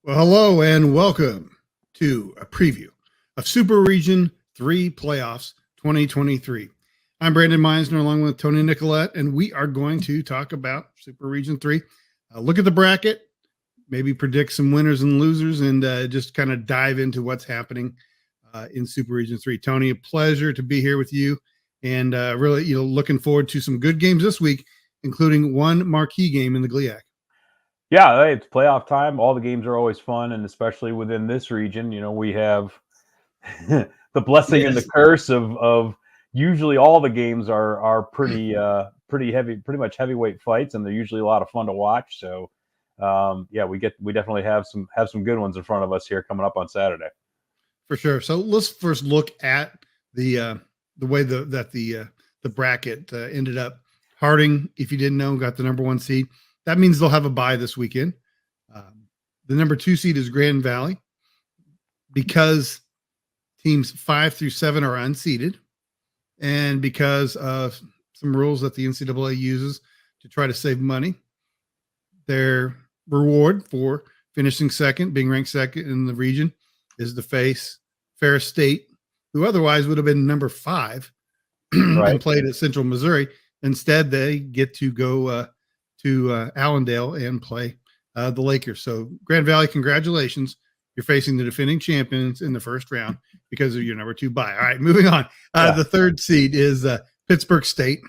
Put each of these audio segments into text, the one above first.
Well, hello and welcome to a preview of Super Region 3 Playoffs 2023. I'm Brandon Meisner along with Tony Nicolette, and we are going to talk about Super Region 3. Look at the bracket, maybe predict some winners and losers, and just kind of dive into what's happening in Super Region 3. Tony, a pleasure to be here with you, and really, looking forward to some good games this week, including one marquee game in the GLIAC. Yeah, it's playoff time. All the games are always fun, and especially within this region, we have the blessing and the curse of usually all the games are pretty heavy, pretty much heavyweight fights, and they're usually a lot of fun to watch. So, we definitely have some good ones in front of us here coming up on Saturday. For sure. So let's first look at the way that the bracket ended up. Harding, if you didn't know, got the number 1 seed. That means they'll have a bye this weekend. The number 2 seed is Grand Valley, because teams 5 through 7 are unseeded, and because of some rules that the NCAA uses to try to save money. Their reward for finishing second, being ranked second in the region, is to face Ferris State, who otherwise would have been number 5 Right. and played at Central Missouri. Instead, they get to go to Allendale and play the Lakers. So Grand Valley, congratulations. You're facing the defending champions in the first round because of your number 2 bye. All right, moving on. The 3rd seed is Pittsburg State.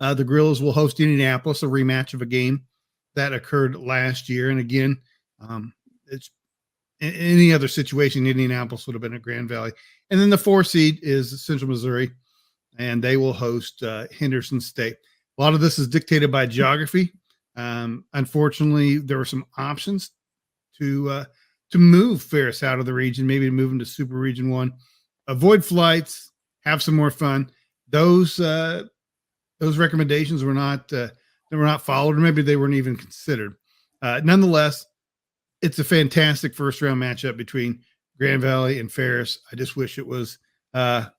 The Gorillas will host Indianapolis, a rematch of a game that occurred last year. And again, it's in any other situation, Indianapolis would have been at Grand Valley. And then the 4th seed is Central Missouri, and they will host Henderson State. A lot of this is dictated by geography. Unfortunately, there were some options to move Ferris out of the region, maybe to move into Super Region 1, avoid flights, have some more fun. Those recommendations were not followed, or maybe they weren't even considered. Nonetheless, it's a fantastic first round matchup between Grand Valley and Ferris. I just wish it was a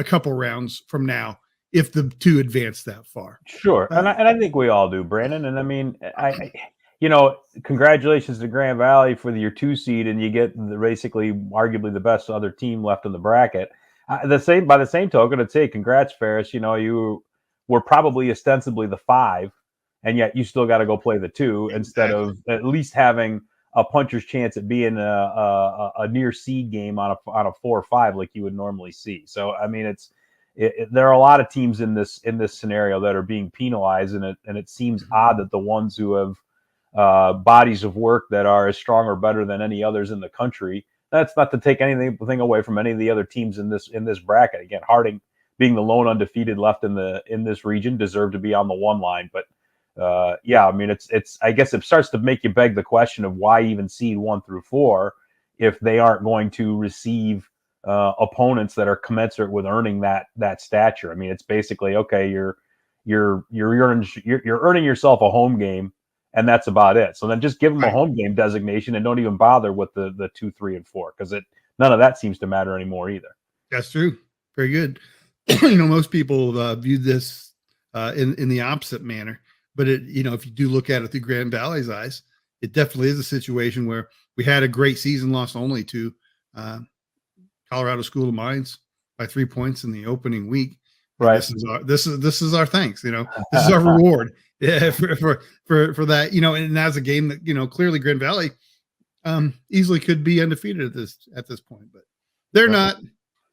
couple rounds from now, if the 2 advance that far. Sure. And I think we all do, Brandon. And I mean, congratulations to Grand Valley for your 2 seed, and you get basically arguably the best other team left in the bracket. By the same token, I'd say congrats, Ferris. You were probably ostensibly the 5, and yet you still got to go play the 2 instead of at least having a puncher's chance at being a near seed game on a 4 or 5 like you would normally see. So I mean, there are a lot of teams in this scenario that are being penalized, and it seems odd that the ones who have bodies of work that are as strong or better than any others in the country. That's not to take anything away from any of the other teams in this bracket. Again, Harding, being the lone undefeated left in this region, deserve to be on the 1 line. But I mean, it's I guess it starts to make you beg the question of why even seed 1 through 4 if they aren't going to receive opponents that are commensurate with earning that stature. I mean, it's basically, okay, you're earning yourself a home game, and that's about it. So then just give them a home game designation and don't even bother with the 2, 3, and 4, because none of that seems to matter anymore either. That's true. Very good. Most people view this in the opposite manner, but if you do look at it through Grand Valley's eyes, it definitely is a situation where we had a great season, lost only to Colorado School of Mines by 3 points in the opening week. Right. This is our thanks. This is our reward. Yeah, for that. And that's a game that clearly Grand Valley easily could be undefeated at this point, but they're not.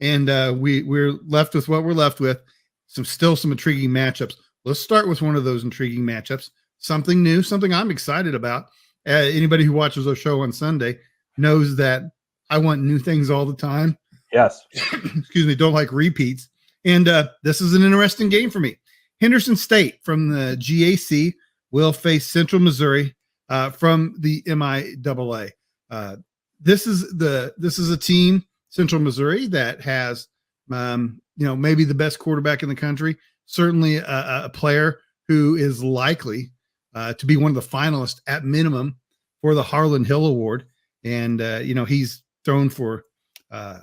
And we're left with what we're left with. Some intriguing matchups. Let's start with one of those intriguing matchups. Something new, something I'm excited about. Anybody who watches our show on Sunday knows that I want new things all the time. Yes. Excuse me. Don't like repeats. And this is an interesting game for me. Henderson State from the GAC will face Central Missouri from the MIAA. This is a team, Central Missouri, that has maybe the best quarterback in the country. Certainly a player who is likely to be one of the finalists at minimum for the Harlan Hill Award. And he's thrown for I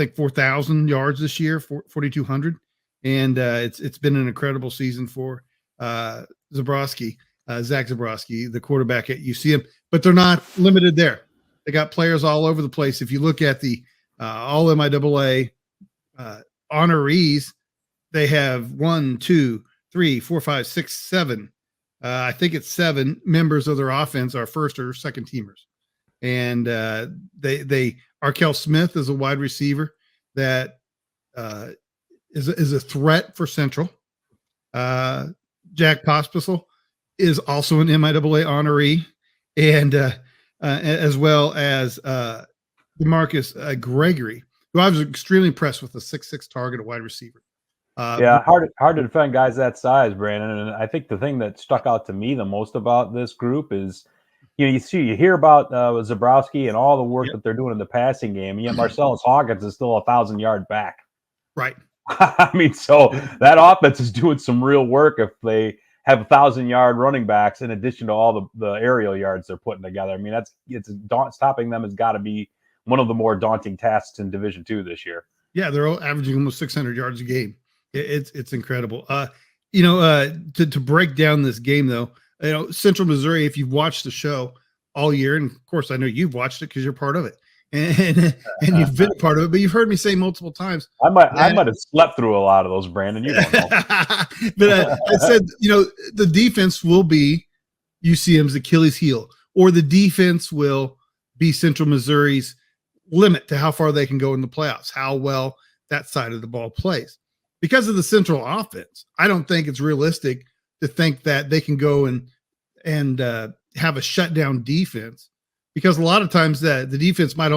think 4,000 yards this year, 4,200, and it's been an incredible season for Zabrowski. Zach Zabrowski, the quarterback at UCM, but they're not limited there. They got players all over the place. If you look at the all MIAA honorees, they have 1, 2, 3, 4, 5, 6, 7. I think it's 7 members of their offense are first or second teamers. And they Arkell Smith is a wide receiver that is a threat for Central. Jack Pospisil is also an MIAA honoree, and as well as DeMarcus Gregory, who I was extremely impressed with, a 6'6" target, a wide receiver. Hard to defend guys that size, Brandon. And I think the thing that stuck out to me the most about this group is, you hear about Zabrowski and all the work that they're doing in the passing game, and yet Marcellus Hawkins is still 1,000 yards back. Right. I mean, so that offense is doing some real work if they have 1,000-yard running backs in addition to all the aerial yards they're putting together. I mean, stopping them has got to be one of the more daunting tasks in Division II this year. Yeah, they're all averaging almost 600 yards a game. It's incredible. To break down this game, though, Central Missouri, if you've watched the show all year, and of course I know you've watched it because you're part of it, and you've been a part of it, but you've heard me say multiple times. I might have slept through a lot of those, Brandon. You don't know. But I said, the defense will be UCM's Achilles heel, or the defense will be Central Missouri's limit to how far they can go in the playoffs, how well that side of the ball plays. Because of the Central offense, I don't think it's realistic to think that they can go and have a shutdown defense, because a lot of times the offense might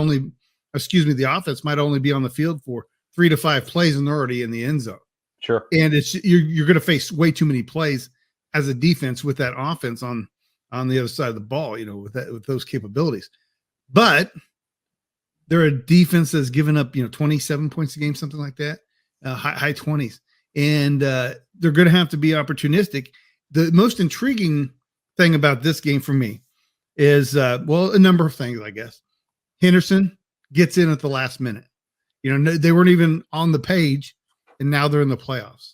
only be on the field for 3 to 5 plays and they're already in the end zone. Sure. And you're going to face way too many plays as a defense with that offense on the other side of the ball, with those capabilities. But they're a defense that's given up, 27 points a game, something like that. High 20s, and they're going to have to be opportunistic. The most intriguing thing about this game for me is, a number of things, I guess. Henderson gets in at the last minute. They weren't even on the page, and now they're in the playoffs.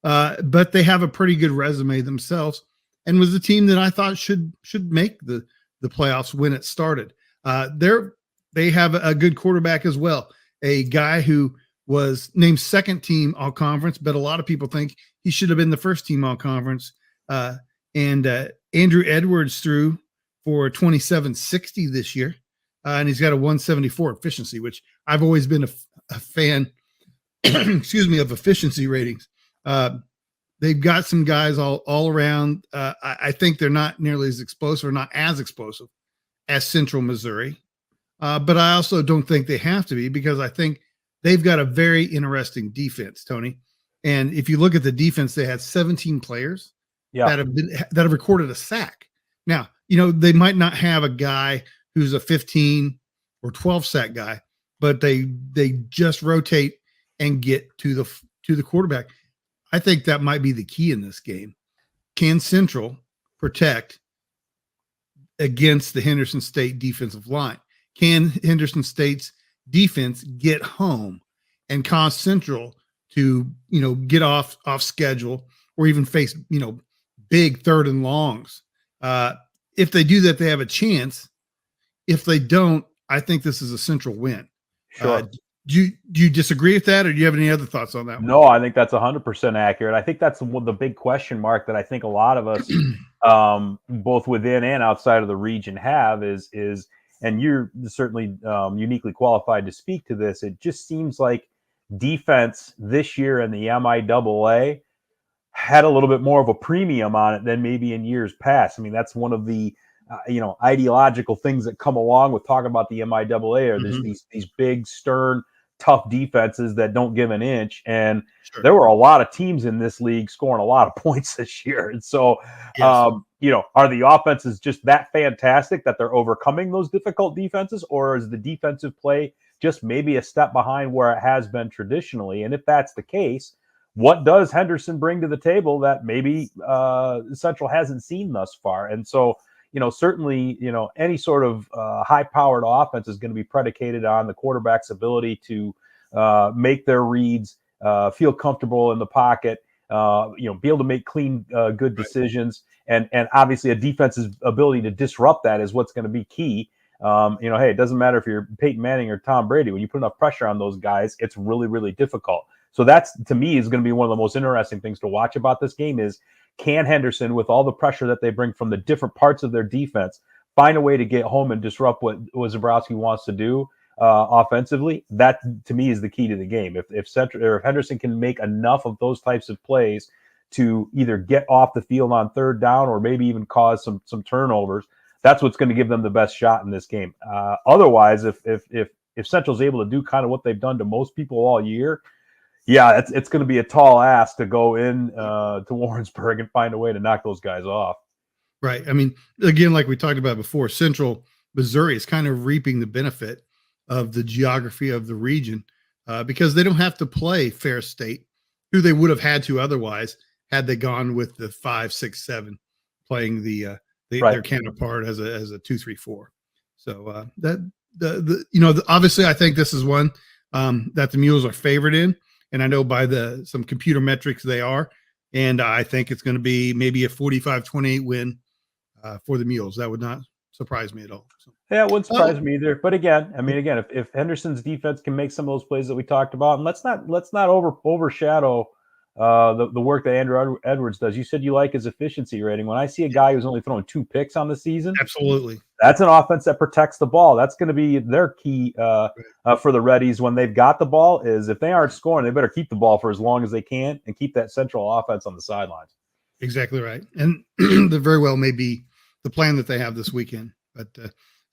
But they have a pretty good resume themselves, and was a team that I thought should make the playoffs when it started. They have a good quarterback as well, a guy who was named second team all conference, but a lot of people think he should have been the first team all conference. And Andrew Edwards threw for 2760 this year. And he's got a 174 efficiency, which I've always been a fan, of efficiency ratings. They've got some guys all around. I think they're not nearly as explosive, or not as explosive as Central Missouri. But I also don't think they have to be, because I think they've got a very interesting defense, Tony. And if you look at the defense, they had 17 players that have recorded a sack. Now, they might not have a guy who's a 15 or 12 sack guy, but they just rotate and get to the quarterback. I think that might be the key in this game. Can Central protect against the Henderson State defensive line? Can Henderson State's defense get home and cause Central to get off schedule, or even face big 3rd and longs? If they do that, they have a chance. If they don't, I think this is a Central win. Sure. Do you disagree with that, or do you have any other thoughts on that? No, I think that's 100% accurate. I think that's the big question mark that I think a lot of us, both within and outside of the region, have is. And you're certainly uniquely qualified to speak to this. It just seems like defense this year in the MIAA had a little bit more of a premium on it than maybe in years past. I mean, that's one of the ideological things that come along with talking about the MIAA, or these big, stern, tough defenses that don't give an inch. And there were a lot of teams in this league scoring a lot of points this year. And so, are the offenses just that fantastic that they're overcoming those difficult defenses, or is the defensive play just maybe a step behind where it has been traditionally? And if that's the case, what does Henderson bring to the table that maybe Central hasn't seen thus far? And so, certainly, any sort of high-powered offense is going to be predicated on the quarterback's ability to make their reads, feel comfortable in the pocket, be able to make clean, good decisions. and obviously a defense's ability to disrupt that is what's going to be key. Hey, it doesn't matter if you're Peyton Manning or Tom Brady. When you put enough pressure on those guys, it's really, really difficult. So that's, to me, is going to be one of the most interesting things to watch about this game is, can Henderson, with all the pressure that they bring from the different parts of their defense, find a way to get home and disrupt what Zabrowski wants to do offensively? That, to me, is the key to the game. If Henderson can make enough of those types of plays to either get off the field on third down or maybe even cause some turnovers, that's what's going to give them the best shot in this game. Otherwise, if Central's able to do kind of what they've done to most people all year, yeah, it's going to be a tall ask to go in to Warrensburg and find a way to knock those guys off. Right. I mean, again, like we talked about before, Central Missouri is kind of reaping the benefit of the geography of the region because they don't have to play Ferris State, who they would have had to otherwise had they gone with the 5, 6, 7, playing their counterpart as a 2, 3, 4. So obviously, I think this is one that the Mules are favored in, and I know by some computer metrics they are, and I think it's going to be maybe a 45-28 win for the Mules. That would not surprise me at all. So. Yeah, it wouldn't surprise me either. But again, if Henderson's defense can make some of those plays that we talked about, and let's not overshadow the work that Andrew Edwards does. You said you like his efficiency rating. When I see a guy who's only thrown 2 picks on the season, absolutely, that's an offense that protects the ball. That's going to be their key for the Reddies when they've got the ball. Is if they aren't scoring, they better keep the ball for as long as they can and keep that Central offense on the sidelines. Exactly right, and that very well may be the plan that they have this weekend. But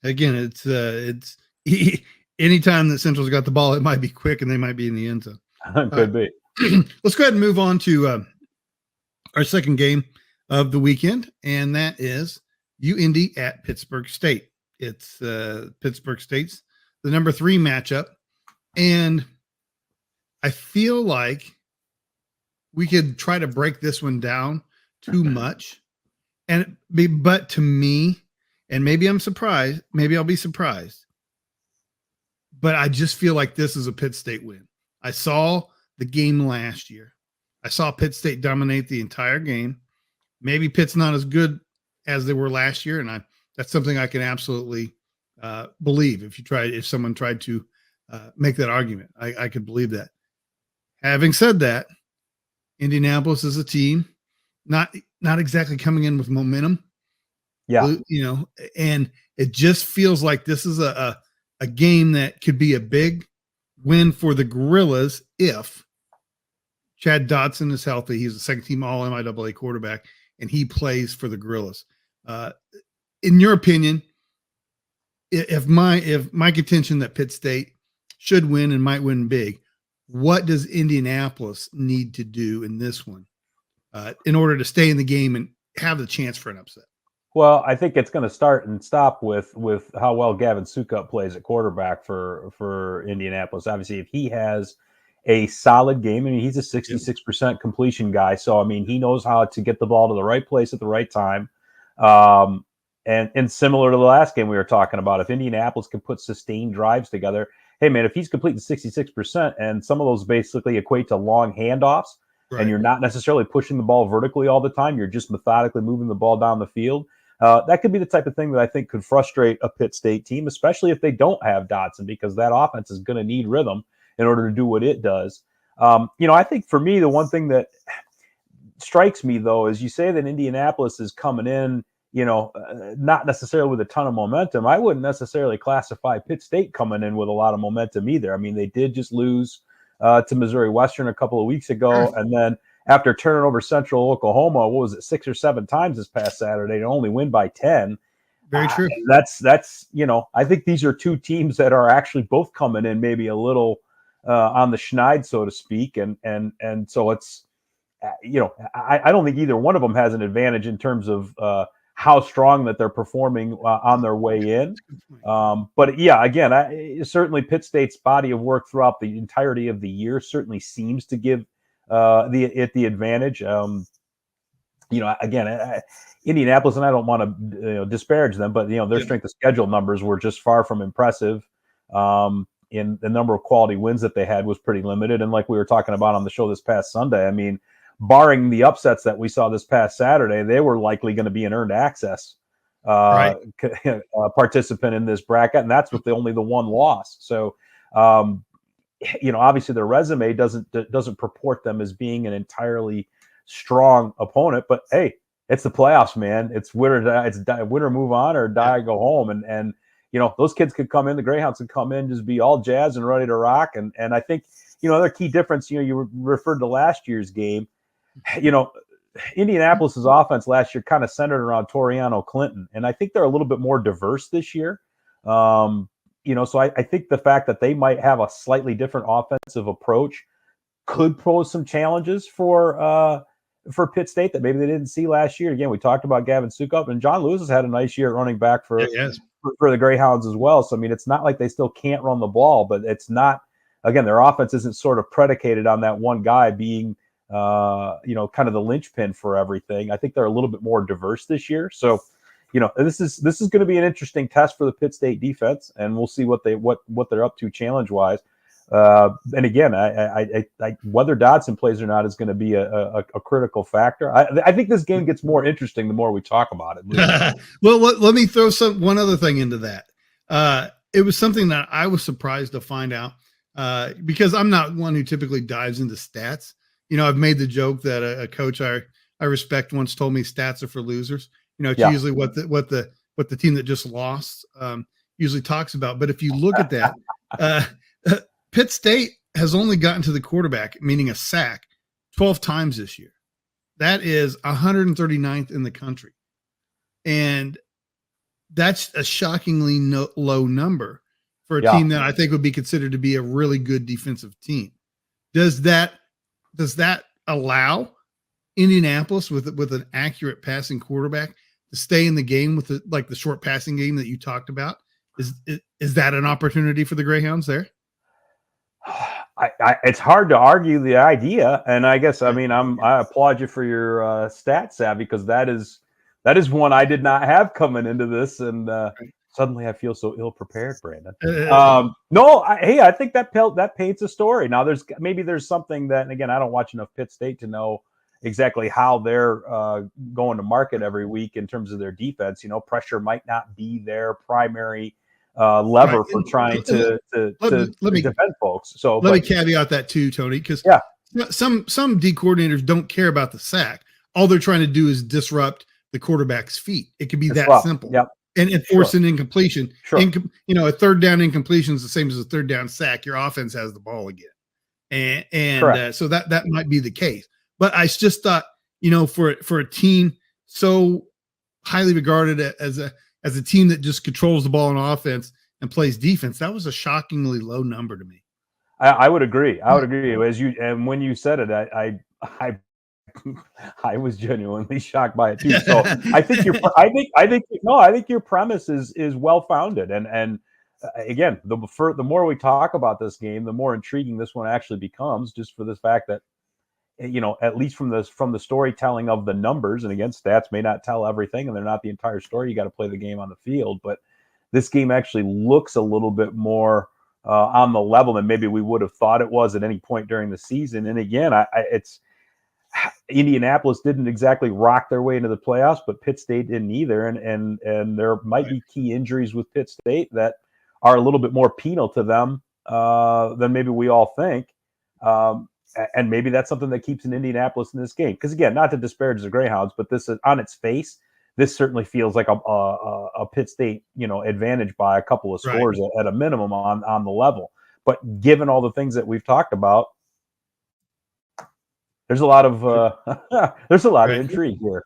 again, it's anytime that Central's got the ball, it might be quick and they might be in the end zone. Could be. Let's go ahead and move on to our second game of the weekend, and that is UIndy at Pittsburg State. It's Pittsburg State's the number 3 matchup, and I feel like we could try to break this one down too much, but to me, and maybe I'm surprised, maybe I'll be surprised, but I just feel like this is a Pitt State win. I saw the game last year. I saw Pitt State dominate the entire game. Maybe Pitt's not as good as they were last year, and that's something I can absolutely believe. If someone tried to make that argument, I could believe that. Having said that, Indianapolis is a team not exactly coming in with momentum. Yeah, and it just feels like this is a game that could be a big win for the Gorillas if Chad Dotson is healthy. He's a second-team All-MIAA quarterback, and he plays for the Gorillas. In your opinion, if my contention that Pitt State should win and might win big, what does Indianapolis need to do in this one in order to stay in the game and have the chance for an upset? Well, I think it's going to start and stop with how well Gavin Sukup plays at quarterback for Indianapolis. Obviously, if he has a solid game, I mean, he's a 66% completion guy. So, I mean, he knows how to get the ball to the right place at the right time. And similar to the last game we were talking about, if Indianapolis can put sustained drives together, hey, man, if he's completing 66% and some of those basically equate to long handoffs, right, and you're not necessarily pushing the ball vertically all the time, you're just methodically moving the ball down the field, that could be the type of thing that I think could frustrate a Pitt State team, especially if they don't have Dotson, because that offense is going to need rhythm in order to do what it does. I think for me, the one thing that strikes me, though, is you say that Indianapolis is coming in, not necessarily with a ton of momentum. I wouldn't necessarily classify Pitt State coming in with a lot of momentum either. I mean, they did just lose to Missouri Western a couple of weeks ago, and then after turning over Central Oklahoma, what was it, 6 or 7 times this past Saturday, to only win by 10. Very true. That's I think these are 2 teams that are actually both coming in maybe a little on the schneid, so to speak, and so it's I don't think either one of them has an advantage in terms of how strong that they're performing on their way in. But yeah, again, certainly Pitt State's body of work throughout the entirety of the year certainly seems to give the advantage. Again, Indianapolis, and I don't want to disparage them, but their strength of schedule numbers were just far from impressive. In the number of quality wins that they had was pretty limited, and like we were talking about on the show this past Sunday, I mean, barring the upsets that we saw this past Saturday, they were likely going to be an earned access participant in this bracket, and that's with only the one loss. So, obviously their resume doesn't purport them as being an entirely strong opponent, but hey, it's the playoffs, man. It's win or move on, or die, go home. And those kids could come in, the Greyhounds could come in, just be all jazzed and ready to rock. And I think, another key difference, you referred to last year's game, Indianapolis's offense last year kind of centered around Toriano Clinton. And I think they're a little bit more diverse this year. So I think the fact that they might have a slightly different offensive approach could pose some challenges for Pitt State that maybe they didn't see last year. Again, we talked about Gavin Sukup, and John Lewis has had a nice year at running back for the Greyhounds as well. So, I mean, it's not like they still can't run the ball, but it's not, again, their offense isn't sort of predicated on that one guy being, kind of the linchpin for everything. I think they're a little bit more diverse this year. So, this is going to be an interesting test for the Pitt State defense, and we'll see what they're up to challenge wise. And again, I whether Dodson plays or not is going to be a critical factor. I think this game gets more interesting the more we talk about it. Well, let me throw one other thing into that. It was something that I was surprised to find out because I'm not one who typically dives into stats. I've made the joke that a coach I respect once told me stats are for losers. It's usually what the team that just lost usually talks about. But if you look at that, Pitt State has only gotten to the quarterback, meaning a sack, 12 times this year. That is 139th in the country. And that's a shockingly low number for a team that I think would be considered to be a really good defensive team. Does that allow Indianapolis with an accurate passing quarterback to stay in the game with the short passing game that you talked about? Is that an opportunity for the Greyhounds there? It's hard to argue the idea, and I guess I applaud you for your stat savvy, because that is one I did not have coming into this, and suddenly I feel so ill prepared, Brandon. I think that paints a story. Now there's something that, and again, I don't watch enough Pitt State to know exactly how they're going to market every week in terms of their defense. Pressure might not be their primary lever for trying to defend folks. So let me caveat that too, Tony, because some D coordinators don't care about the sack. All they're trying to do is disrupt the quarterback's feet. It could be that simple. Yep. And force an incompletion. Sure. A third down incompletion is the same as a third down sack. Your offense has the ball again, and so that might be the case. But I just thought, for a team so highly regarded as a team that just controls the ball on offense and plays defense, that was a shockingly low number to me. I would agree. And when you said it, I was genuinely shocked by it too. So I think your premise is well founded. And again, the more we talk about this game, the more intriguing this one actually becomes, just for the fact that, at least from the storytelling of the numbers, and again, stats may not tell everything, and they're not the entire story. You got to play the game on the field, but this game actually looks a little bit more on the level than maybe we would have thought it was at any point during the season. And again, it's Indianapolis didn't exactly rock their way into the playoffs, but Pitt State didn't either. And there might be key injuries with Pitt State that are a little bit more penal to them than maybe we all think. And maybe that's something that keeps an Indianapolis in this game. Because again, not to disparage the Greyhounds, but this is on its face, this certainly feels like a Pitt State, advantage by a couple of scores at a minimum on the level. But given all the things that we've talked about, there's a lot of of intrigue here.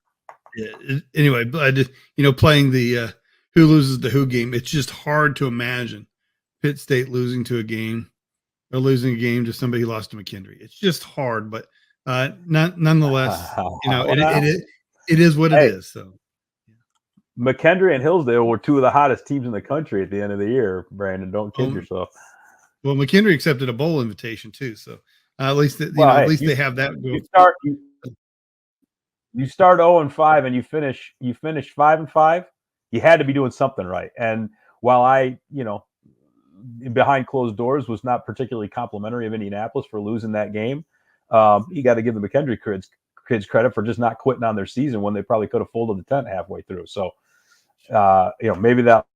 Yeah. Anyway, but I just, playing the who loses the who game, it's just hard to imagine Pitt State losing a game to somebody who lost to McKendree. It's just hard, but nonetheless, it is what it is. So McKendree and Hillsdale were two of the hottest teams in the country at the end of the year. Brandon, don't kid yourself. Well, McKendree accepted a bowl invitation too, so at least they have that. You start 0-5 and you finish 5-5. You had to be doing something right. And while I, behind closed doors was not particularly complimentary of Indianapolis for losing that game, you got to give the McKendree kids credit for just not quitting on their season when they probably could have folded the tent halfway through. So, maybe that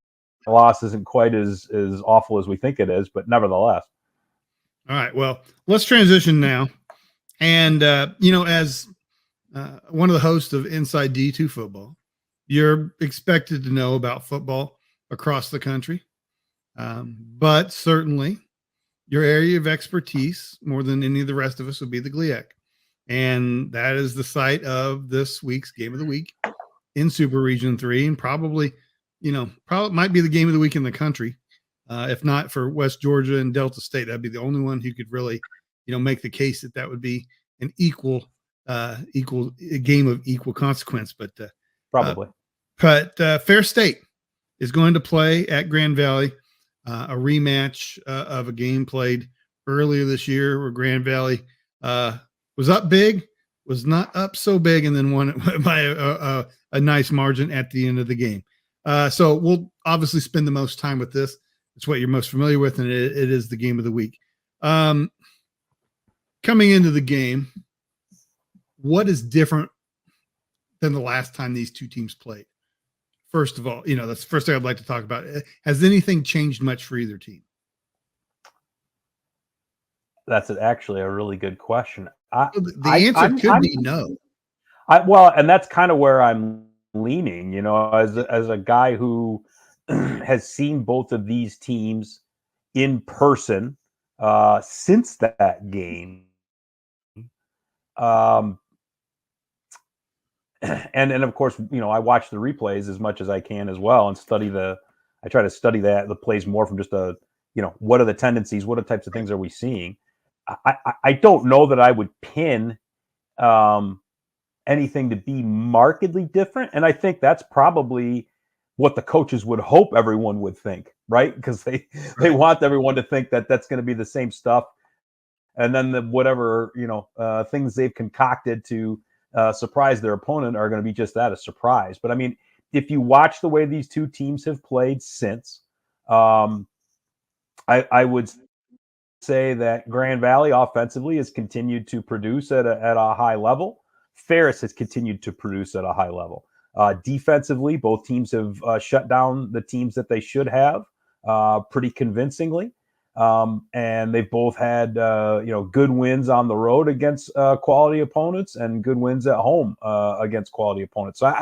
loss isn't quite as awful as we think it is, but nevertheless. All right. Well, let's transition now. And, as one of the hosts of Inside D2 Football, you're expected to know about football across the country. But certainly your area of expertise, more than any of the rest of us, would be the GLIAC. And that is the site of this week's Game of the Week in Super Region 3, and probably might be the game of the week in the country. If not for West Georgia and Delta State, that'd be the only one who could really, make the case that would be an equal game of equal consequence. But Probably. Fair State is going to play at Grand Valley, a rematch of a game played earlier this year where Grand Valley was up big, was not up so big, and then won it by a nice margin at the end of the game. So we'll obviously spend the most time with this. It's what you're most familiar with, and it is the game of the week. Coming into the game, what is different than the last time these two teams played? First of all, that's the first thing I'd like to talk about. Has anything changed much for either team? That's actually a really good question. The answer could be no. And that's kind of where I'm leaning, as a guy who has seen both of these teams in person since that game. And of course, I watch the replays as much as I can as well, and I try to study the plays more from just what are the tendencies, what are types of things are we seeing? I don't know that I would pin anything to be markedly different. And I think that's probably what the coaches would hope everyone would think, right? Because they want everyone to think that that's going to be the same stuff. And then whatever, things they've concocted to surprise their opponent are going to be just that, a surprise. But I mean, if you watch the way these two teams have played since, I would say that Grand Valley offensively has continued to produce at a high level. Ferris has continued to produce at a high level. Defensively, both teams have shut down the teams that they should have pretty convincingly. And they've both had, good wins on the road against quality opponents and good wins at home against quality opponents. So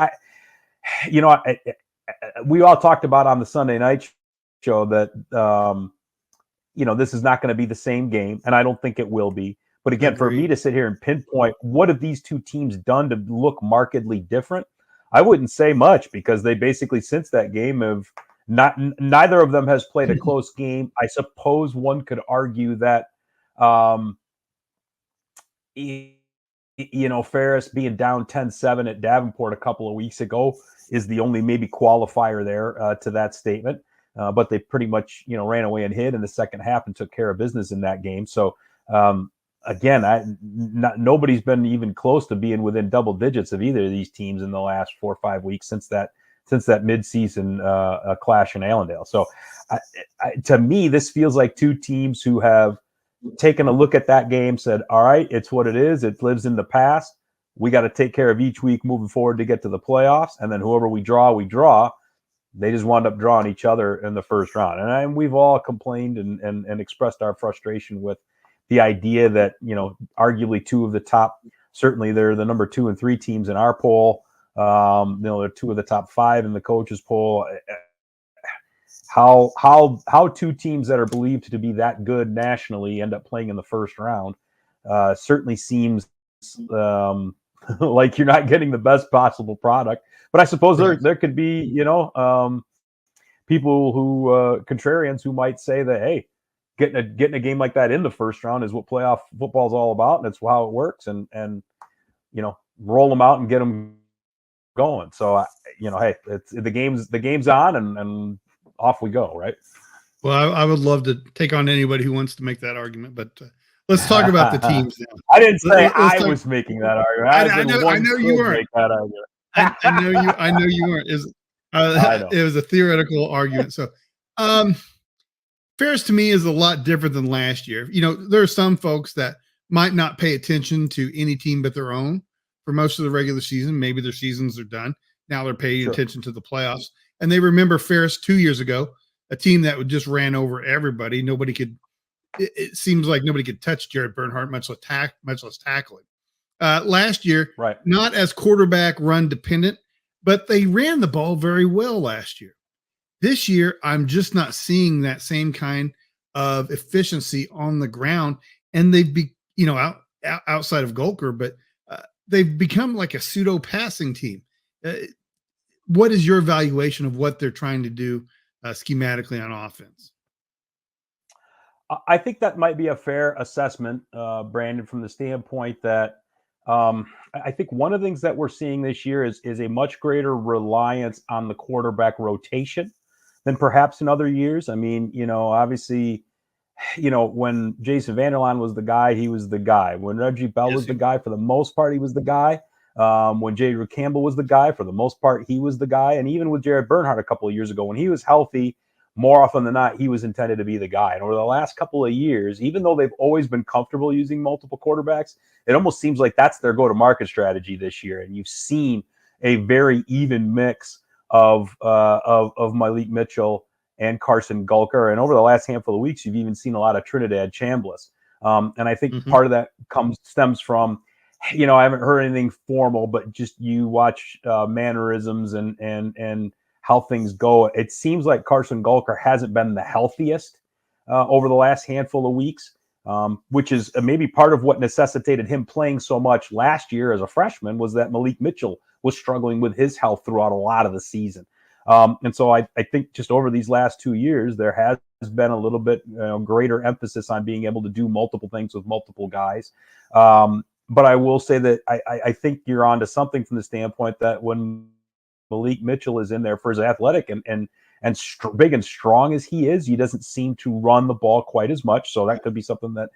we all talked about on the Sunday night show that, this is not going to be the same game, and I don't think it will be. But again, for me to sit here and pinpoint what have these two teams done to look markedly different, I wouldn't say much, because they basically, since that game, have neither of them has played a close game. I suppose one could argue that, Ferris being down 10-7 at Davenport a couple of weeks ago is the only maybe qualifier there to that statement. But they pretty much, ran away and hid in the second half and took care of business in that game. So, again, nobody's been even close to being within double digits of either of these teams in the last 4 or 5 weeks since that midseason clash in Allendale. So, to me, this feels like two teams who have taken a look at that game, said, all right, it's what it is. It lives in the past. We got to take care of each week moving forward to get to the playoffs. And then whoever we draw, we draw. They just wound up drawing each other in the first round. And we've all complained and expressed our frustration with the idea that, arguably two of the top, certainly they're the number 2 and 3 teams in our poll. They're 2 of the top 5 in the coaches poll. How two teams that are believed to be that good nationally end up playing in the first round certainly seems like you're not getting the best possible product. But I suppose there could be, people who contrarians who might say that, hey, getting a game like that in the first round is what playoff football is all about, and it's how it works, and roll them out and get them going. So hey, it's the game's on, and off we go, right? Well, I would love to take on anybody who wants to make that argument, but let's talk about the teams now. I didn't say I was making that argument. I know you weren't. I know you weren't. It was a theoretical argument. So, Ferris to me is a lot different than last year. There are some folks that might not pay attention to any team but their own for most of the regular season. Maybe their seasons are done. Now they're paying attention to the playoffs. And they remember Ferris 2 years ago, a team that would just ran over everybody. Nobody could – it seems like nobody could touch Jared Bernhardt, much less tackle him. Last year, not as quarterback run dependent, but they ran the ball very well last year. This year, I'm just not seeing that same kind of efficiency on the ground. And they've outside of Golker, but they've become like a pseudo passing team. What is your evaluation of what they're trying to do schematically on offense? I think that might be a fair assessment, Brandon, from the standpoint that I think one of the things that we're seeing this year is a much greater reliance on the quarterback rotation than perhaps in other years. I mean, obviously, when Jason Vanderlaan was the guy, he was the guy. When Reggie Bell was the guy, for the most part, he was the guy. When J. Drew Campbell was the guy, for the most part, he was the guy. And even with Jared Bernhardt a couple of years ago, when he was healthy, more often than not, he was intended to be the guy. And over the last couple of years, even though they've always been comfortable using multiple quarterbacks, it almost seems like that's their go-to-market strategy this year. And you've seen a very even mix of Malik Mitchell and Carson Gulker. And over the last handful of weeks, you've even seen a lot of Trinidad Chambliss. And I think part of that stems from, I haven't heard anything formal, but just you watch mannerisms and how things go. It seems like Carson Gulker hasn't been the healthiest over the last handful of weeks, which is maybe part of what necessitated him playing so much last year as a freshman, was that Malik Mitchell was struggling with his health throughout a lot of the season. And so I think just over these last 2 years, there has been a little bit greater emphasis on being able to do multiple things with multiple guys. But I will say that I think you're onto something from the standpoint that when Malik Mitchell is in there, for his athletic and big and strong as he is, he doesn't seem to run the ball quite as much. So that could be something that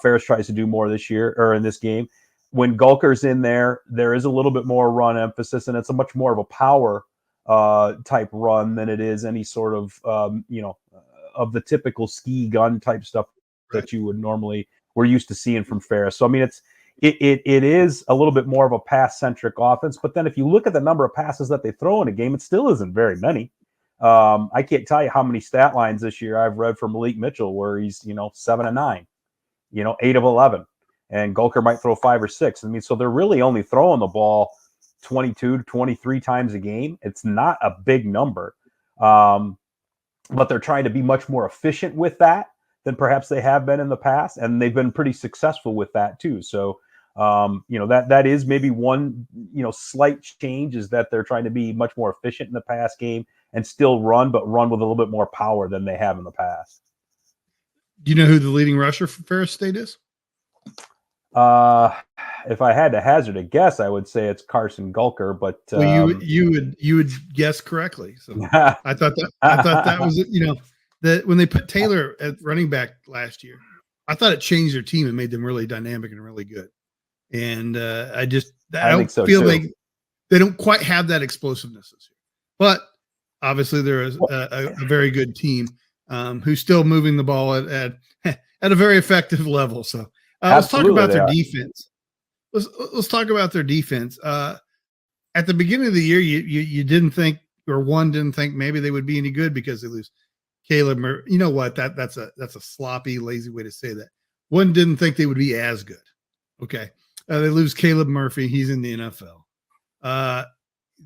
Ferris tries to do more this year or in this game. When Gulker's in there, there is a little bit more run emphasis, and it's a much more of a power type run than it is any sort of of the typical ski gun type stuff that you would normally we're used to seeing from Ferris. So I mean, it is a little bit more of a pass-centric offense. But then if you look at the number of passes that they throw in a game, it still isn't very many. I can't tell you how many stat lines this year I've read from Malik Mitchell where he's, 7 of 9, 8 of 11, and Gulker might throw 5 or 6. I mean, so they're really only throwing the ball 22 to 23 times a game. It's not a big number, but they're trying to be much more efficient with that than perhaps they have been in the past. And they've been pretty successful with that too. So, that is maybe one, slight change, is that they're trying to be much more efficient in the pass game and still run, but run with a little bit more power than they have in the past. Do you know who the leading rusher for Ferris State is? If I had to hazard a guess, I would say it's Carson Gulker, but you would guess correctly. So I thought that was that when they put Taylor at running back last year, I thought it changed their team and made them really dynamic and really good. And I don't feel like they don't quite have that explosiveness this year. But obviously there is a very good team who's still moving the ball at a very effective level. So let's talk about their defense. Let's talk about their defense. At the beginning of the year, you didn't think, or one didn't think maybe they would be any good because they lose Caleb. You know what? That's a sloppy, lazy way to say that. One didn't think they would be as good. Okay. They lose Caleb Murphy. He's in the NFL.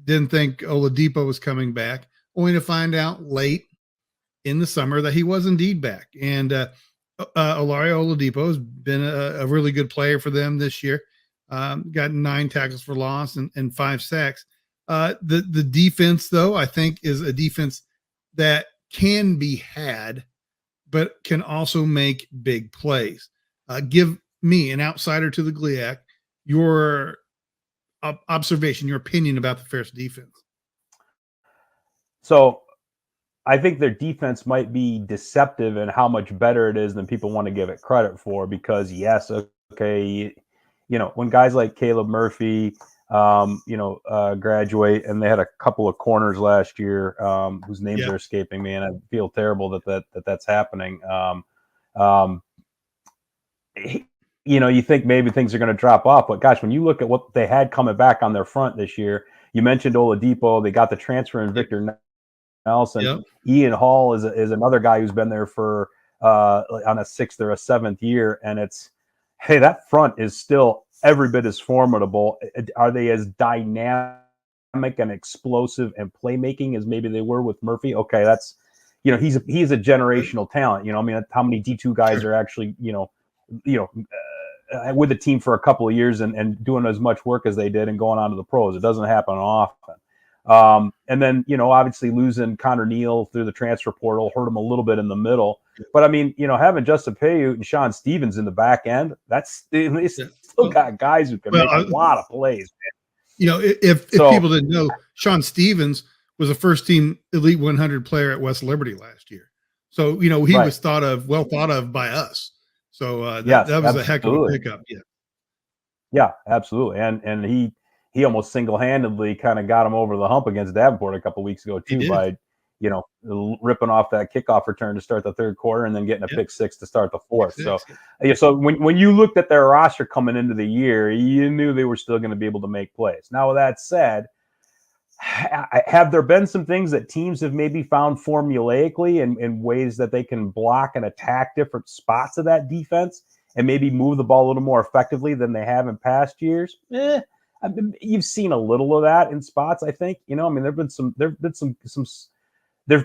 Didn't think Oladipo was coming back, only to find out late in the summer that he was indeed back. And Olario Oladipo has been a really good player for them this year. Got 9 tackles for loss and 5 sacks. The defense, though, I think is a defense that can be had, but can also make big plays. Give me, an outsider to the GLIAC, your observation, your opinion about the Ferris defense. So I think their defense might be deceptive in how much better it is than people want to give it credit for, because yes, okay, when guys like Caleb Murphy, graduate, and they had a couple of corners last year whose names are escaping me, and I feel terrible that's happening. you think maybe things are going to drop off, but gosh, when you look at what they had coming back on their front this year, you mentioned Oladipo, they got the transfer in Victor Nelson. Yep. Ian Hall is another guy who's been there for on a 6th or a 7th year, and hey, that front is still every bit as formidable. Are they as dynamic and explosive and playmaking as maybe they were with Murphy? Okay, that's he's a generational talent. I mean, how many D2 guys are actually with the team for a couple of years and doing as much work as they did and going on to the pros? It doesn't happen often. And then, obviously losing Connor Neal through the transfer portal hurt him a little bit in the middle. But I mean, having Justin Payute and Sean Stevens in the back end, they still got guys who can make a lot of plays, man. If people didn't know, Sean Stevens was a first team Elite 100 player at West Liberty last year. So, he was well thought of by us. So that was absolutely. a heck of a pickup. Yeah. Yeah, absolutely. And he almost single-handedly kind of got him over the hump against Davenport a couple of weeks ago too, by ripping off that kickoff return to start the third quarter and then getting a pick six to start the fourth. So when you looked at their roster coming into the year, you knew they were still going to be able to make plays. Now, with that said, have there been some things that teams have maybe found formulaically in ways that they can block and attack different spots of that defense and maybe move the ball a little more effectively than they have in past years? You've seen a little of that in spots, I think. There've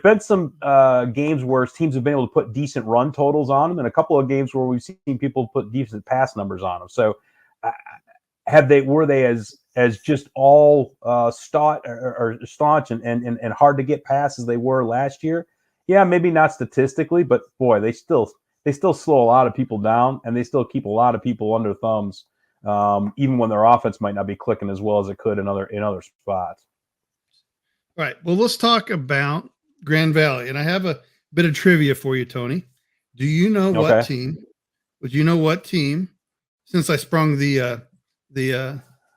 been some games where teams have been able to put decent run totals on them, and a couple of games where we've seen people put decent pass numbers on them. So, were they as just all staunch and hard to get past as they were last year? Yeah, maybe not statistically, but boy, they still slow a lot of people down, and they still keep a lot of people under thumbs. Even when their offense might not be clicking as well as it could in other spots. All right. Well, let's talk about Grand Valley, and I have a bit of trivia for you, Tony. Do you know what team? Would you know what team? Since I sprung the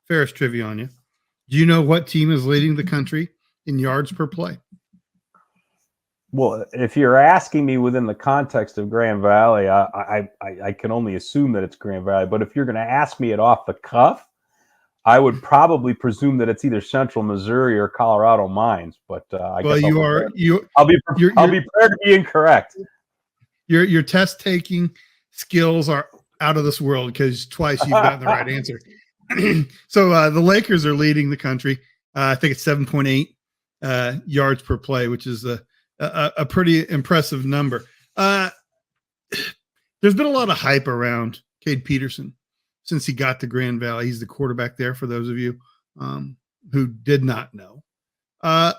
Ferris trivia on you, do you know what team is leading the country in yards per play? Well, if you're asking me within the context of Grand Valley, I can only assume that it's Grand Valley. But if you're going to ask me it off the cuff, I would probably presume that it's either Central Missouri or Colorado Mines. But I'll be prepared to be incorrect. Your test taking skills are out of this world because twice you've gotten the right answer. So the Lakers are leading the country. I think it's 7.8 yards per play, which is a pretty impressive number. There's been a lot of hype around Cade Peterson since he got to Grand Valley. He's the quarterback there, for those of you who did not know. I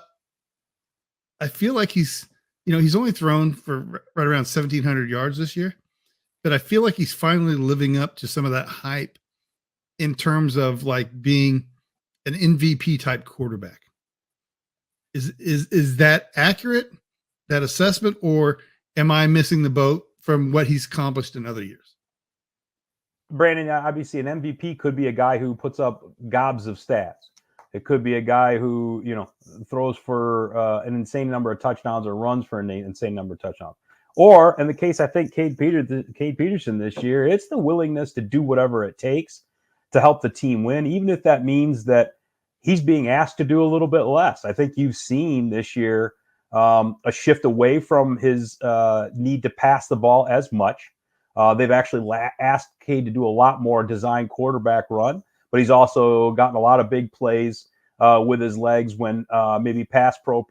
feel like he's only thrown for right around 1,700 yards this year, but I feel like he's finally living up to some of that hype in terms of like being an MVP type quarterback. Is that accurate, that assessment, or am I missing the boat from what he's accomplished in other years? Brandon, obviously an MVP could be a guy who puts up gobs of stats. It could be a guy who, throws for an insane number of touchdowns or runs for an insane number of touchdowns. Or in the case, I think Cade Peterson this year, it's the willingness to do whatever it takes to help the team win, even if that means that he's being asked to do a little bit less. I think you've seen this year a shift away from his need to pass the ball as much. They've actually asked Cade to do a lot more design quarterback run, but he's also gotten a lot of big plays with his legs when maybe pass pro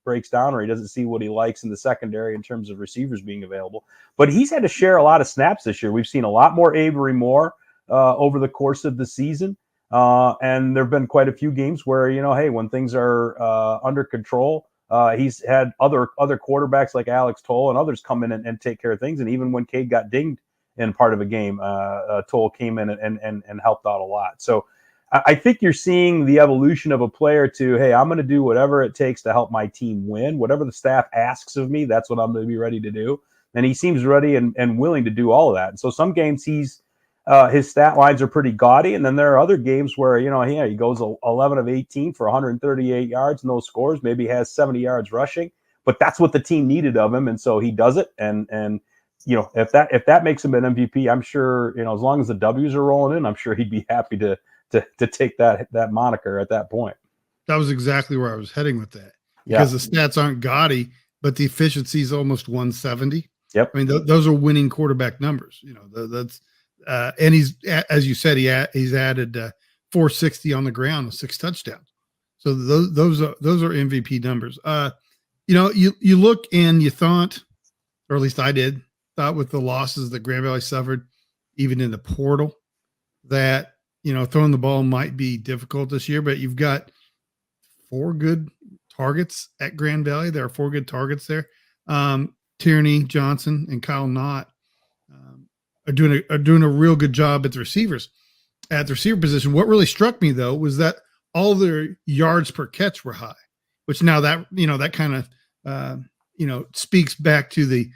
breaks down or he doesn't see what he likes in the secondary in terms of receivers being available. But he's had to share a lot of snaps this year. We've seen a lot more Avery Moore over the course of the season. And there have been quite a few games where, hey, when things are under control, he's had other quarterbacks like Alex Toll and others come in and take care of things. And even when Cade got dinged in part of a game, Toll came in and helped out a lot. So I think you're seeing the evolution of a player to, hey, I'm going to do whatever it takes to help my team win. Whatever the staff asks of me, that's what I'm going to be ready to do. And he seems ready and willing to do all of that. And so some games his stat lines are pretty gaudy. And then there are other games where, he goes 11 of 18 for 138 yards, no scores, maybe has 70 yards rushing, but that's what the team needed of him. And so he does it. And if that makes him an MVP, I'm sure, as long as the W's are rolling in, I'm sure he'd be happy to take that moniker at that point. That was exactly where I was heading with that, because Yeah. the stats aren't gaudy, but the efficiency is almost 170. Yep. I mean, those are winning quarterback numbers. That's and he's, as you said, he's added 460 on the ground with 6 touchdowns. So those are MVP numbers. You look and you thought, or at least I thought with the losses that Grand Valley suffered, even in the portal, that throwing the ball might be difficult this year. But you've got 4 good targets at Grand Valley. There are 4 good targets there. Tierney, Johnson, and Kyle Knott are doing a real good job at the receivers, at the receiver position. What really struck me though was that all their yards per catch were high, which now that that kind of speaks back to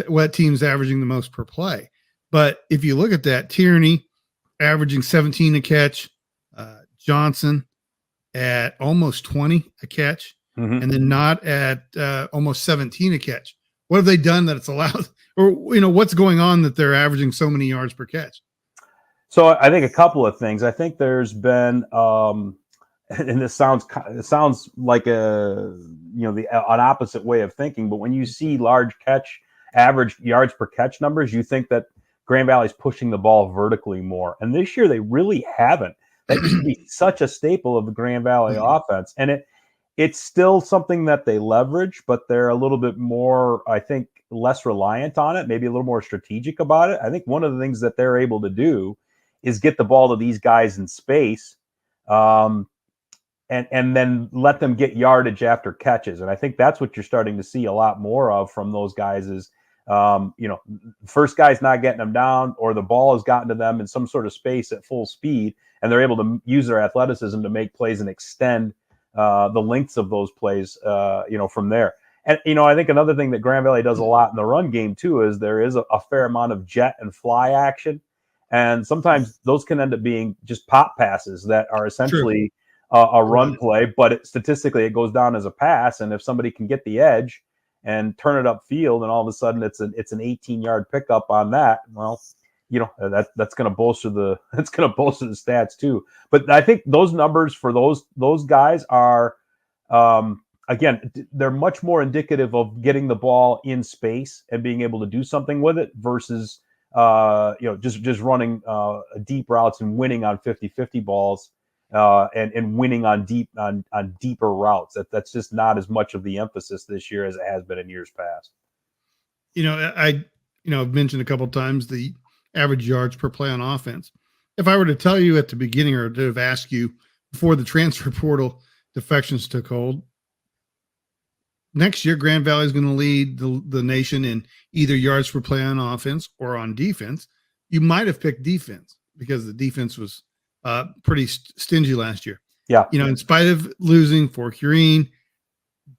what team's averaging the most per play. But if you look at that, Tierney averaging 17 a catch, Johnson at almost 20 a catch, and then Knott at almost 17 a catch. What have they done that it's allowed, or what's going on that they're averaging so many yards per catch? So I think a couple of things. I think there's been, and this sounds like an opposite way of thinking, but when you see large average yards per catch numbers, you think that Grand Valley's pushing the ball vertically more. And this year they really haven't. That used to be such a staple of the Grand Valley offense. And it's still something that they leverage, but they're a little bit more, I think, less reliant on it, maybe a little more strategic about it. I think one of the things that they're able to do is get the ball to these guys in space, and then let them get yardage after catches. And I think that's what you're starting to see a lot more of from those guys is, first guy's not getting them down, or the ball has gotten to them in some sort of space at full speed, and they're able to use their athleticism to make plays and extend the lengths of those plays, from there. And, I think another thing that Grand Valley does a lot in the run game too is there is a fair amount of jet and fly action. And sometimes those can end up being just pop passes that are essentially a run play, but statistically it goes down as a pass. And if somebody can get the edge and turn it upfield, and all of a sudden it's an 18-yard pickup on that, well, that's going to bolster the stats too. But I think those numbers for those guys are, again, they're much more indicative of getting the ball in space and being able to do something with it versus just running deep routes and winning on 50-50 balls, and winning on deeper routes. That's just not as much of the emphasis this year as it has been in years past. I've mentioned a couple of times the average yards per play on offense. If I were to tell you at the beginning, or to have asked you before the transfer portal defections took hold, next year Grand Valley is going to lead the nation in either yards per play on offense or on defense, you might have picked defense because the defense was pretty stingy last year. Yeah. In spite of losing for Cureen,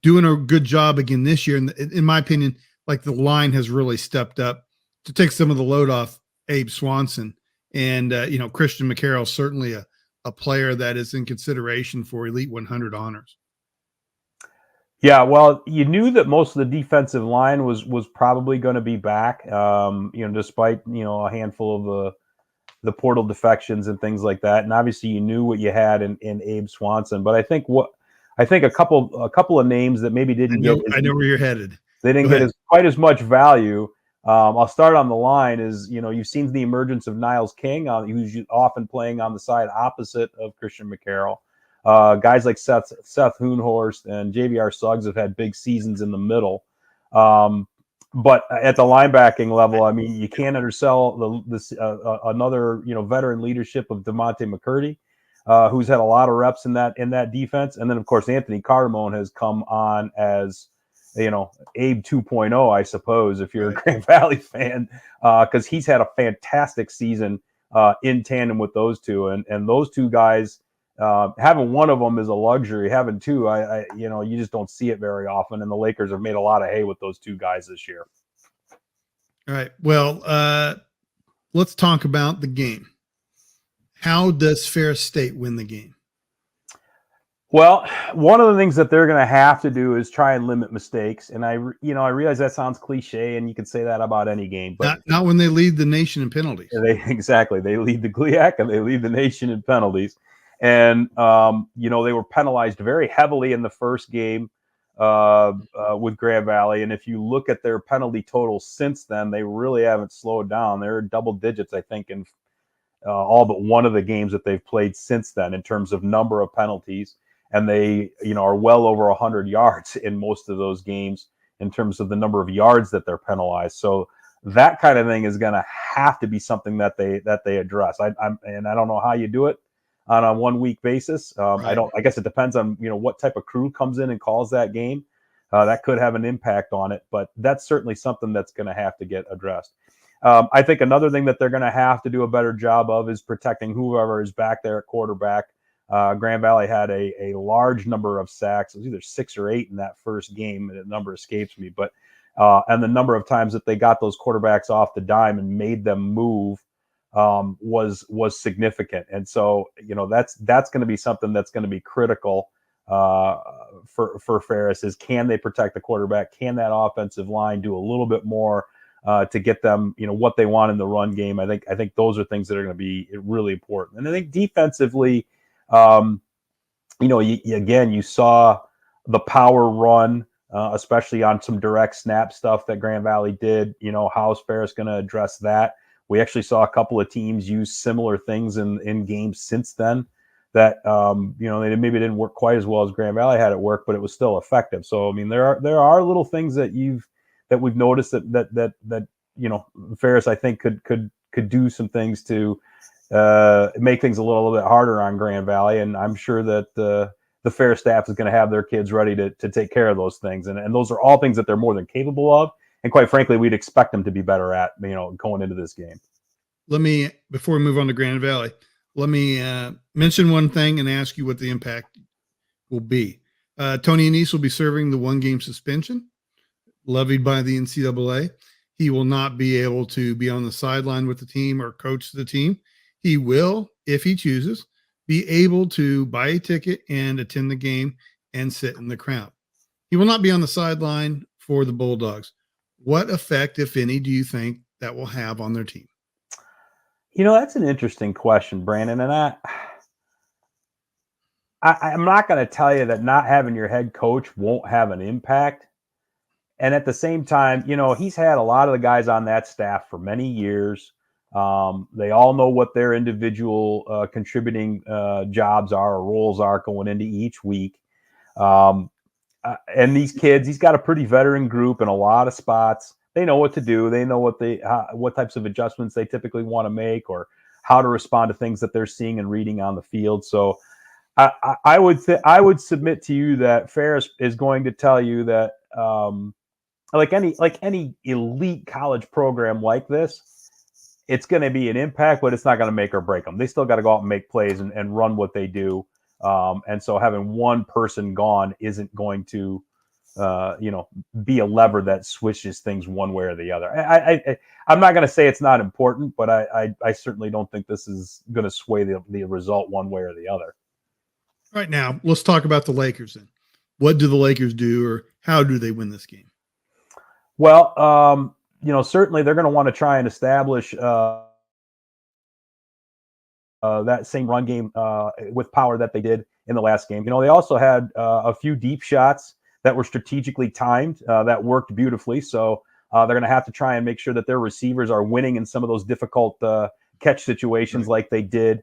doing a good job again this year. And in my opinion, like the line has really stepped up to take some of the load off Abe Swanson. And, Christian McCarroll, certainly a player that is in consideration for Elite 100 honors. Yeah, well, you knew that most of the defensive line was probably going to be back, despite, a handful of the portal defections and things like that. And obviously you knew what you had in Abe Swanson. But I think a couple of names that maybe didn't I know where you're headed. They didn't get quite as much value. I'll start on the line is, you've seen the emergence of Niles King, who's often playing on the side opposite of Christian McCarroll. Guys like Seth Hoonhorst and JVR Suggs have had big seasons in the middle. But at the linebacking level, I mean, you can't undersell another veteran leadership of DeMonte McCurdy, who's had a lot of reps in that defense. And then, of course, Anthony Cardamone has come on as Abe 2.0, I suppose, if you're a Grand Valley fan, because he's had a fantastic season in tandem with those two. And those two guys, having one of them is a luxury. Having two, you just don't see it very often. And the Lakers have made a lot of hay with those two guys this year. All right. Well, let's talk about the game. How does Ferris State win the game? Well, one of the things that they're going to have to do is try and limit mistakes. And I realize that sounds cliche, and you can say that about any game, but Not when they lead the nation in penalties. they lead the GLIAC and they lead the nation in penalties. And they were penalized very heavily in the first game with Grand Valley. And if you look at their penalty totals since then, they really haven't slowed down. They're double digits, I think, in all but one of the games that they've played since then in terms of number of penalties. And they, are well over 100 yards in most of those games in terms of the number of yards that they're penalized. So that kind of thing is going to have to be something that they address. I don't know how you do it on a 1 week basis. Right. I guess it depends on what type of crew comes in and calls that game. That could have an impact on it, but that's certainly something that's going to have to get addressed. I think another thing that they're going to have to do a better job of is protecting whoever is back there at quarterback. Grand Valley had a large number of sacks. It was either 6 or 8 in that first game. The number escapes me, but and the number of times that they got those quarterbacks off the dime and made them move was significant. And so that's going to be something that's going to be critical for Ferris. Is can they protect the quarterback? Can that offensive line do a little bit more to get them what they want in the run game? I think those are things that are going to be really important. And I think defensively, you saw the power run, especially on some direct snap stuff that Grand Valley did. How's Ferris going to address that? We actually saw a couple of teams use similar things in games since then that, they maybe didn't work quite as well as Grand Valley had it work, but it was still effective. So, I mean, there are little things that we've noticed that Ferris, I think, could do some things to make things a little bit harder on Grand Valley. And I'm sure that the Ferris staff is going to have their kids ready to take care of those things. And those are all things that they're more than capable of. And quite frankly, we'd expect them to be better at, going into this game. Before we move on to Grand Valley, let me mention one thing and ask you what the impact will be. Tony Anise will be serving the 1-game suspension levied by the NCAA. He will not be able to be on the sideline with the team or coach the team. He will, if he chooses, be able to buy a ticket and attend the game and sit in the crowd. He will not be on the sideline for the Bulldogs. What effect, if any, do you think that will have on their team? That's an interesting question, Brandon. And I'm not going to tell you that not having your head coach won't have an impact. And at the same time, he's had a lot of the guys on that staff for many years. They all know what their individual contributing jobs are or roles are going into each week. And these kids, he's got a pretty veteran group in a lot of spots. They know what to do. They know what types of adjustments they typically want to make or how to respond to things that they're seeing and reading on the field. So I would submit to you that Ferris is going to tell you that like any elite college program like this, it's going to be an impact, but it's not going to make or break them. They still got to go out and make plays and run what they do. And so having one person gone isn't going to, be a lever that switches things one way or the other. I'm not going to say it's not important, but I certainly don't think this is going to sway the result one way or the other. Right now, let's talk about the Lakers then. What do the Lakers do, or how do they win this game? Well, certainly they're going to want to try and establish that same run game with power that they did in the last game. They also had a few deep shots that were strategically timed that worked beautifully. So they're going to have to try and make sure that their receivers are winning in some of those difficult catch situations like they did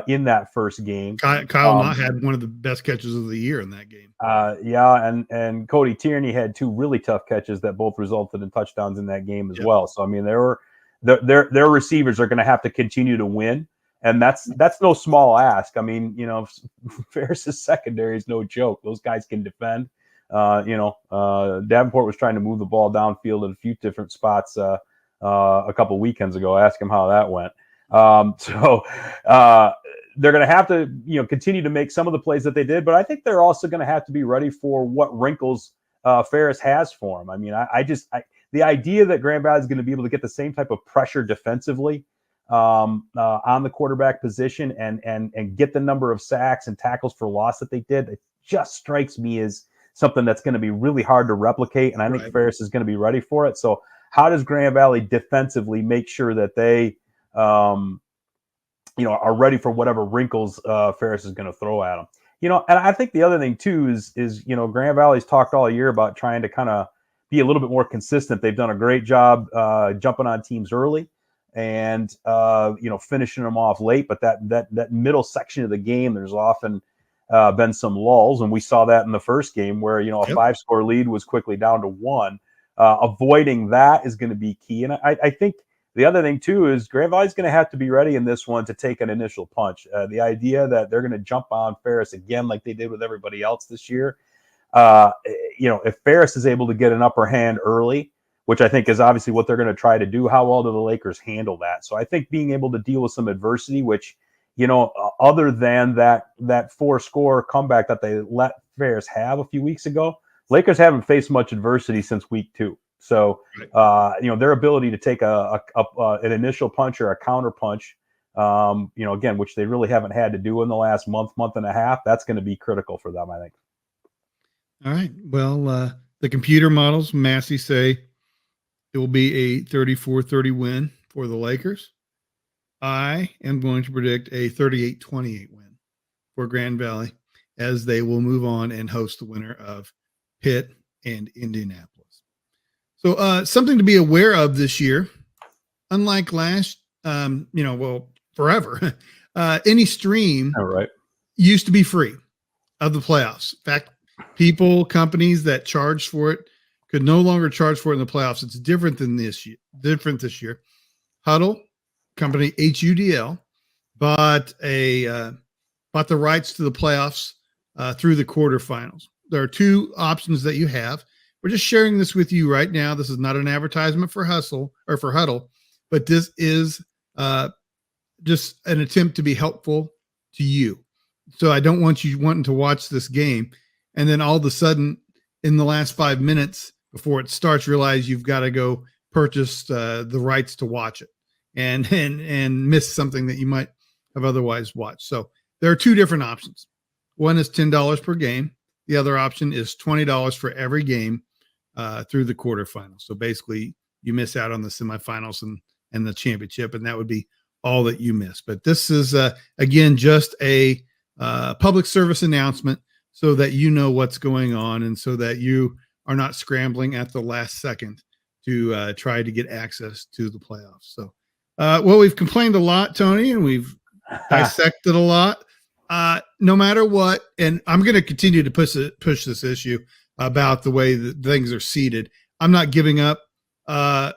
in that first game. Kyle Knott had one of the best catches of the year in that game. And Cody Tierney had 2 really tough catches that both resulted in touchdowns in that game as well. So I mean, their receivers are going to have to continue to win, and that's no small ask. I mean, Ferris's secondary is no joke. Those guys can defend. Davenport was trying to move the ball downfield in a few different spots a couple weekends ago. Ask him how that went. They're going to have to, continue to make some of the plays that they did, but I think they're also going to have to be ready for what wrinkles Ferris has for them. I mean, the idea that Grand Valley is going to be able to get the same type of pressure defensively on the quarterback position and get the number of sacks and tackles for loss that they did, just strikes me as something that's going to be really hard to replicate, and I think Ferris is going to be ready for it. So how does Grand Valley defensively make sure that they are ready for whatever wrinkles Ferris is going to throw at them? And I think the other thing too is Grand Valley's talked all year about trying to kind of be a little bit more consistent. They've done a great job jumping on teams early and finishing them off late, but that middle section of the game, there's often been some lulls, and we saw that in the first game where a 5-score lead was quickly down to 1. Avoiding that is going to be key, and I think the other thing too is Grand Valley's going to have to be ready in this one to take an initial punch. The idea that they're going to jump on Ferris again like they did with everybody else this year, if Ferris is able to get an upper hand early, which I think is obviously what they're going to try to do, how well do the Lakers handle that? So I think being able to deal with some adversity, which other than that 4-score comeback that they let Ferris have a few weeks ago, Lakers haven't faced much adversity since week 2. So, their ability to take an initial punch or a counter punch, again, which they really haven't had to do in the last month and a half, that's going to be critical for them, I think. All right. Well, the computer models, Massey, say it will be a 34-30 win for the Lakers. I am going to predict a 38-28 win for Grand Valley as they will move on and host the winner of Pitt and Indianapolis. So something to be aware of this year, unlike forever, any stream used to be free of the playoffs. In fact, companies that charged for it could no longer charge for it in the playoffs. It's different this year. Huddle, company HUDL, bought the rights to the playoffs through the quarterfinals. There are 2 options that you have. We're just sharing this with you right now. This is not an advertisement for Huddle, but this is just an attempt to be helpful to you. So I don't want you wanting to watch this game and then all of a sudden in the last 5 minutes before it starts, realize you've got to go purchase the rights to watch it and miss something that you might have otherwise watched. So there are 2 different options. One is $10 per game. The other option is $20 for every game through the quarterfinals. So basically you miss out on the semifinals and the championship, and that would be all that you miss. But this is, again, just a public service announcement so that you know what's going on and so that you are not scrambling at the last second to try to get access to the playoffs. So, we've complained a lot, Tony, and we've dissected a lot. No matter what, and I'm going to continue to push this issue about the way that things are seated. I'm not giving up. I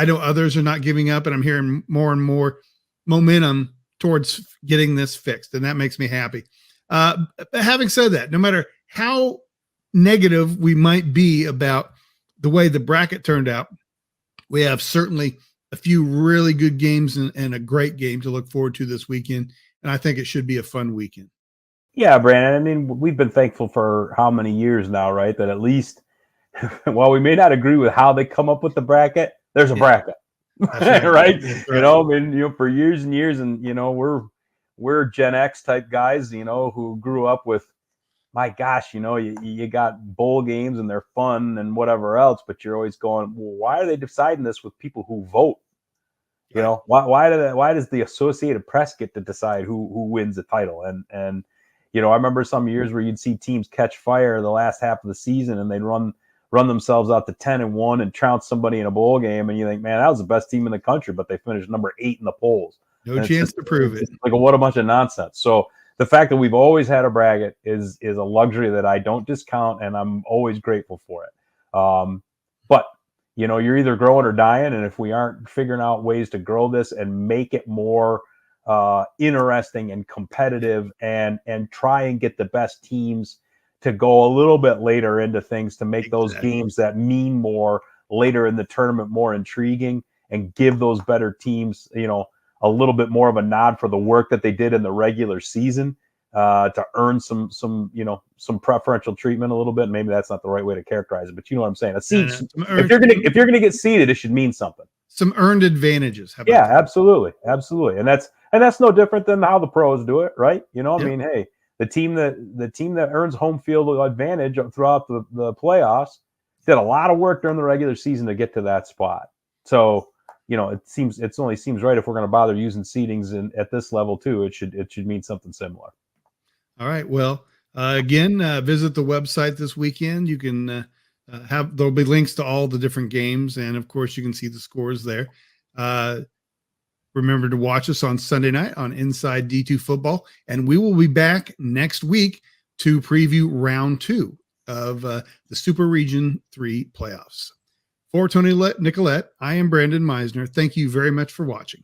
know others are not giving up, and I'm hearing more and more momentum towards getting this fixed, and that makes me happy. Having said that, no matter how negative we might be about the way the bracket turned out, we have certainly a few really good games and a great game to look forward to this weekend. And I think it should be a fun weekend. Yeah, Brandon. I mean, we've been thankful for how many years now, right? That at least, while we may not agree with how they come up with the bracket, there's a bracket, right? For years and years, and we're Gen X type guys, who grew up with, my gosh, you got bowl games and they're fun and whatever else, but you're always going, well, why are they deciding this with people who vote? Why does the Associated Press get to decide who wins the title? And I remember some years where you'd see teams catch fire the last half of the season and they'd run themselves out to 10-1 and trounce somebody in a bowl game, and you think, man, that was the best team in the country, but they finished number 8 in the polls. No chance to prove it. Like, what a bunch of nonsense. So the fact that we've always had a bracket is a luxury that I don't discount, and I'm always grateful for it. But you're either growing or dying, and if we aren't figuring out ways to grow this and make it more interesting and competitive, and try and get the best teams to go a little bit later into things to make those games that mean more later in the tournament more intriguing, and give those better teams, a little bit more of a nod for the work that they did in the regular season to earn some preferential treatment a little bit. Maybe that's not the right way to characterize it, but you know what I'm saying. A seed, if you're gonna get seeded, it should mean something. Some earned advantages. How about that? Absolutely, and that's no different than how the pros do it, right? I mean, hey, the team that earns home field advantage throughout the playoffs did a lot of work during the regular season to get to that spot. So, it only seems right if we're going to bother using seedings at this level too. It should mean something similar. All right. Well, again, visit the website this weekend. You can there'll be links to all the different games, and of course, you can see the scores there. Remember to watch us on Sunday night on Inside D2 Football, and we will be back next week to preview round 2 of the Super Region 3 playoffs. For Tony Nicolette, I am Brandon Meisner. Thank you very much for watching.